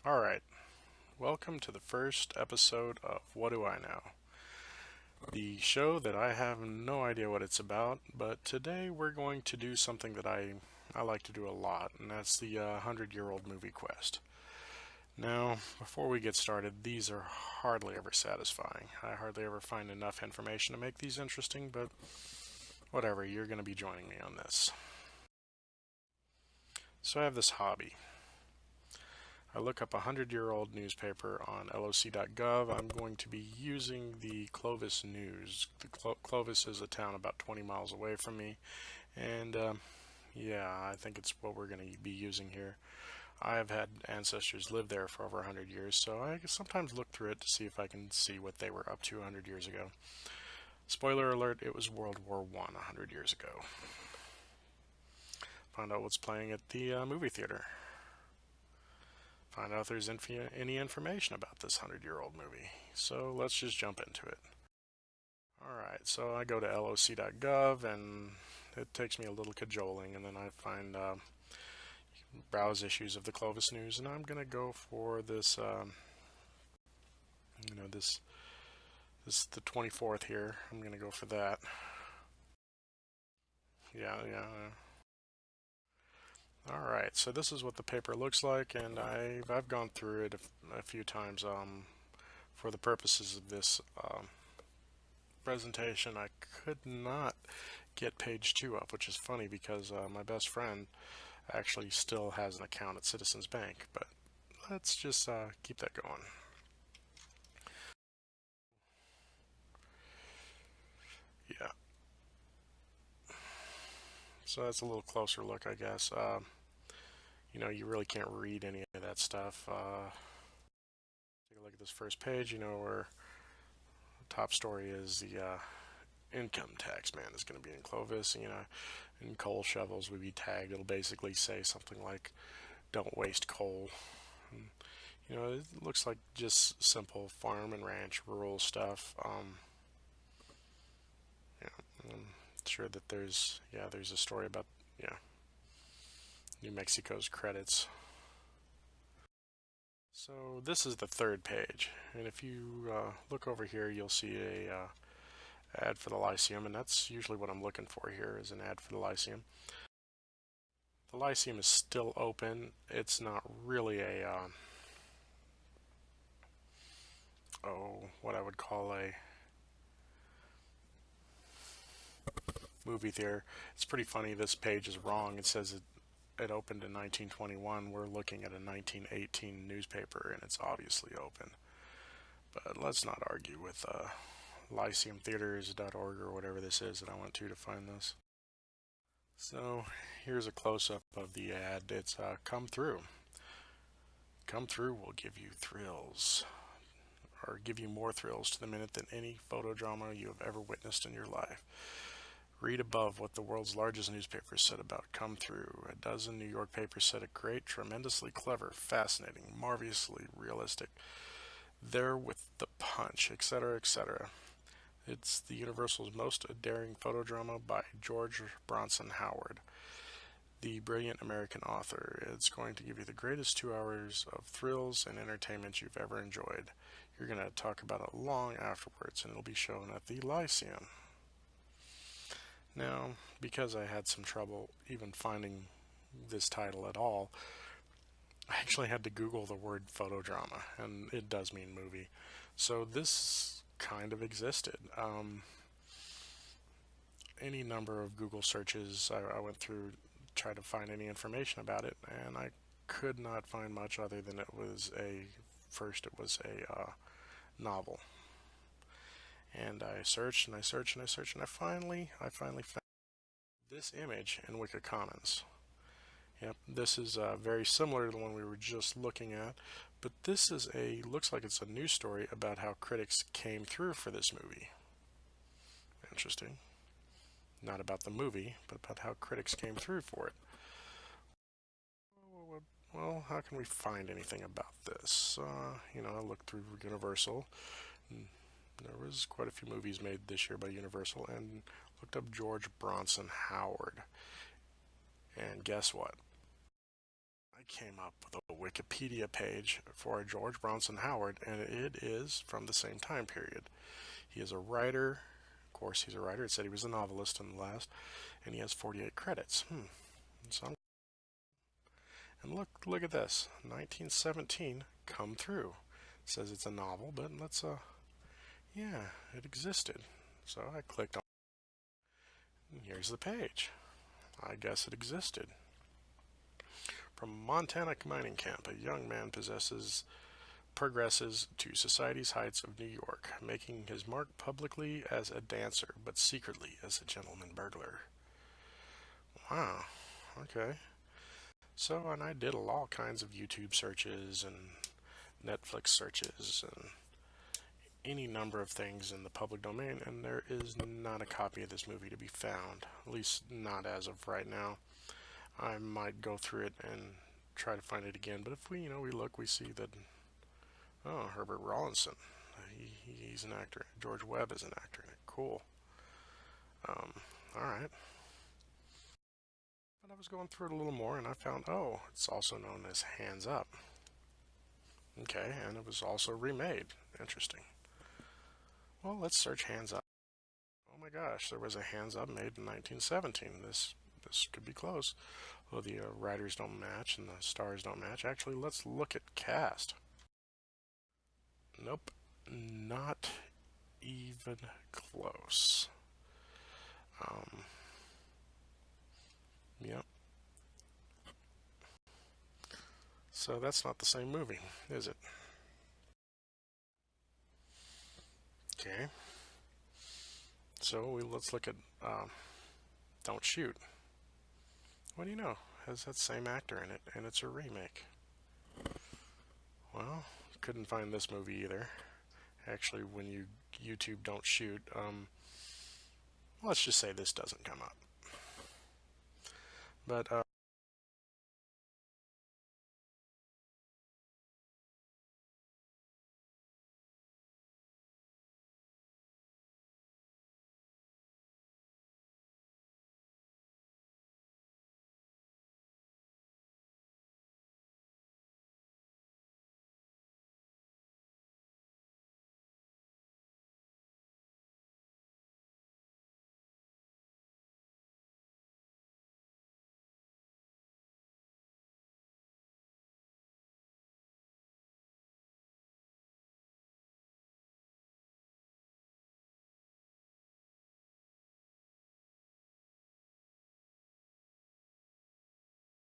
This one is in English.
Alright, welcome to the first episode of What Do I Know? The show that I have no idea what it's about, but today we're going to do something that I like to do a lot, and that's the 100-year-old movie quest. Now, before we get started, these are hardly ever satisfying. I hardly ever find enough information to make these interesting, but whatever, you're going to be joining me on this. So I have this hobby. I look up a 100-year-old newspaper on loc.gov. I'm going to be using the Clovis News. Clovis is a town about 20 miles away from me, and yeah, I think it's what we're going to be using here. I have had ancestors live there for over 100 years, so I sometimes look through it to see if I can see what they were up to 100 years ago. Spoiler alert, it was World War I 100 years ago. Find out what's playing at the movie theater. Find out if there's any information about this 100-year-old movie. So let's just jump into it. Alright, so I go to loc.gov and it takes me a little cajoling, and then I find browse issues of the Clovis News, and I'm gonna go for this this the 24th here. I'm gonna go for that. Yeah. Alright, so this is what the paper looks like, and I've gone through it a few times for the purposes of this presentation. I could not get page 2 up, which is funny because my best friend actually still has an account at Citizens Bank, but let's just keep that going. Yeah. So that's a little closer look, I guess. You really can't read any of that stuff. Take a look at this first page, where the top story is the income tax man is going to be in Clovis, and coal shovels would be tagged. It'll basically say something like, don't waste coal. And, it looks like just simple farm and ranch, rural stuff. I'm sure that there's a story about, New Mexico's credits. So this is the third page, and if you look over here, you'll see a ad for the Lyceum, and that's usually what I'm looking for here, is an ad for the Lyceum. The Lyceum is still open. It's not really a what I would call a movie theater. It's pretty funny. This page is wrong. It says it opened in 1921. We're looking at a 1918 newspaper, and it's obviously open. But let's not argue with lyceumtheaters.org or whatever this is that I went to find this. So here's a close-up of the ad. It's Come Through. Come Through will give you thrills, or give you more thrills to the minute than any photo drama you have ever witnessed in your life. Read above what the world's largest newspaper said about Come Through. A dozen New York papers said it great, tremendously clever, fascinating, marvelously realistic, there with the punch, etc., etc. It's the Universal's most daring photodrama by George Bronson Howard, the brilliant American author. It's going to give you the greatest 2 hours of thrills and entertainment you've ever enjoyed. You're going to talk about it long afterwards, and it'll be shown at the Lyceum. Now, because I had some trouble even finding this title at all, I actually had to Google the word photodrama, and it does mean movie. So this kind of existed. Any number of Google searches I went through, tried to find any information about it, and I could not find much other than it was a novel. And I searched and I searched and I searched, and I finally found this image in Wiki Commons. Yep, this is very similar to the one we were just looking at, but this is looks like it's a news story about how critics came through for this movie. Interesting. Not about the movie, but about how critics came through for it. Well, how can we find anything about this? I looked through Universal, and there was quite a few movies made this year by Universal, and looked up George Bronson Howard. And guess what? I came up with a Wikipedia page for George Bronson Howard, and it is from the same time period. He is a writer. Of course, he's a writer. It said he was a novelist in the last, and he has 48 credits. So and look at this. 1917, Come Through. It says it's a novel, but let's yeah, it existed. So I clicked on it, and here's the page. I guess it existed. From Montana mining camp, a young man progresses to society's heights of New York, making his mark publicly as a dancer, but secretly as a gentleman burglar. Wow. Okay. So, and I did all kinds of YouTube searches and Netflix searches and any number of things in the public domain, and there is not a copy of this movie to be found, at least not as of right now. I might go through it and try to find it again, but if we look, we see that, oh, Herbert Rawlinson, he's an actor. George Webb is an actor in it. Cool. Alright. But I was going through it a little more, and I found, oh, it's also known as Hands Up. Okay, and it was also remade. Interesting. Well, let's search Hands Up. Oh my gosh, there was a Hands Up made in 1917. This could be close. Well, the writers don't match and the stars don't match. Actually, let's look at cast. Nope, not even close. Yep. So that's not the same movie, is it? Okay. So let's look at Don't Shoot. What do you know? It has that same actor in it, and it's a remake. Well, couldn't find this movie either. Actually, when you YouTube Don't Shoot, let's just say this doesn't come up. But